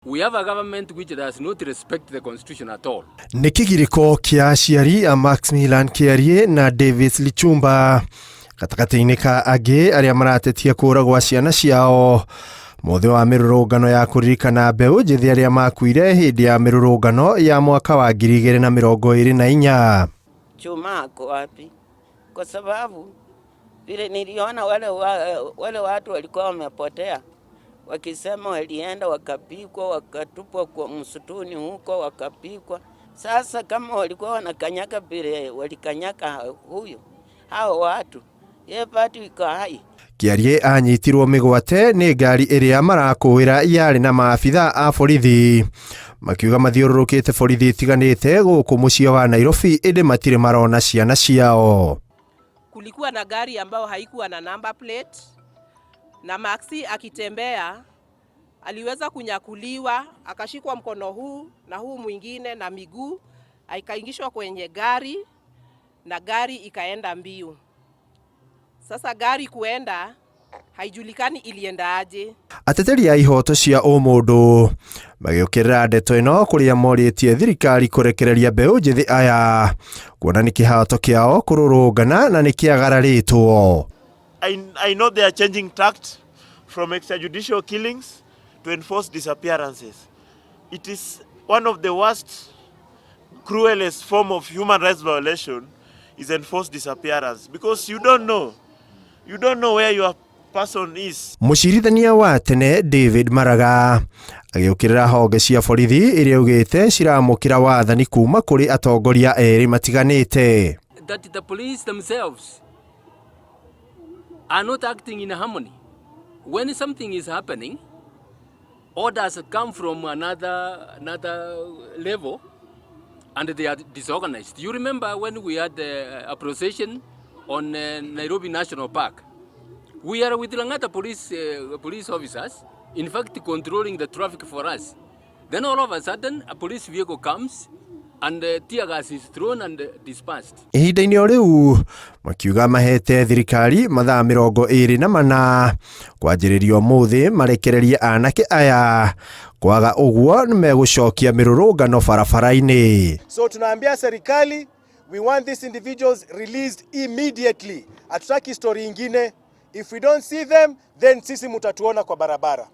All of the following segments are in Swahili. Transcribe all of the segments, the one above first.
We have a government which does not respect the constitution at all. Nĩ kĩgirĩko kĩa aciari a Maximilian Kĩarie na Davis Lichumba gatagatĩ-inĩ ka angĩ arĩa maratetia kũũragwo ciana ciao mũthĩ wa mĩrũrũngano ya kũririkana mbeu njithi arĩa makuire hĩndĩ ya mĩrũrũngano ya mwaka wa 2024. Chuma ako wapi? Kwa sababu vile niliona wale watu walikuwa wamepotea, wakisema walienda wakapikwa, wakatupwa kwa msituni huko wakapikwa. Sasa kama walikuwa wanakanyaka vile walikanyaka huyo hao watu, ye bado iko hai. Kĩarie anyitirwo mĩgwate nĩ ngari ĩrĩa marakũĩra yarĩ na maabitha a borithi makiuga mathiũrũrũkĩte borithi itiganĩte gũkũ mũciĩ wa Nairobi ĩndĩ matirĩ marona ciana ciao. Kulikuwa na gari ambayo haikuwa na number plate na Maxi akitembea aliweza kunyakuliwa, akashikwa mkono huu na huu mwingine na miguu, akaingishwa kwenye gari na gari ikaenda mbio. Sasa gari kuenda haijulikani ilienda aje. Ateteri a ĩhoto cia ũmundũ magĩũkĩrĩra ndeto ĩno kũrĩa morĩtie thirikari kũrekereria mbeu njithi aya kuona nĩ kĩhato kĩao kũrũrũngana na nĩ kĩagararĩtwo. I know they are changing tact from extrajudicial killings to enforced disappearances. It is one of the worst, cruelest form of human rights violation is enforced disappearance because you don't know where your person is. Mũcirithania wa tene David Maraga agĩũkĩrĩra honge cia borithi iria augĩte ciramũkĩra wathani kuma kũrĩ atongoria erĩ matiganĩte. That the police themselves are not acting in harmony. When something is happening, orders come from another level and they are disorganized. You remember when we had a procession on Nairobi National Park? We are with Langata police officers, in fact controlling the traffic for us. Then all of a sudden a police vehicle comes and tear gas is thrown and dispersed. Ihinda-inĩ o rĩu makiuga mahete thirikari mathaa 24 kwanjĩrĩria ũmũthĩ marekererie anake aya, kwaga ũguo nĩ megũcokia mĩrũrũngano barabara-inĩ. So tunaambia serikali, we want these individuals released immediately. Hatutaki story ingine. If we don't see them, then sisi mutatuona kwa barabara.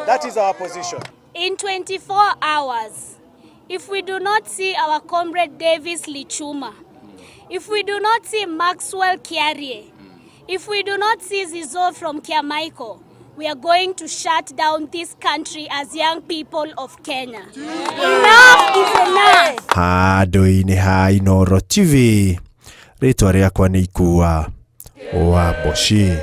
That is our position. In 24 hours, if we do not see our comrade Davis Lichuma, if we do not see Maxwell Kĩarie, if we do not see Zizo from Kiamaiko, we are going to shut down this country as young people of Kenya. Enough is enough. Handũ-inĩ ha Inooro TV, rĩtwa rĩakwa nĩ Ikua wa Boshi.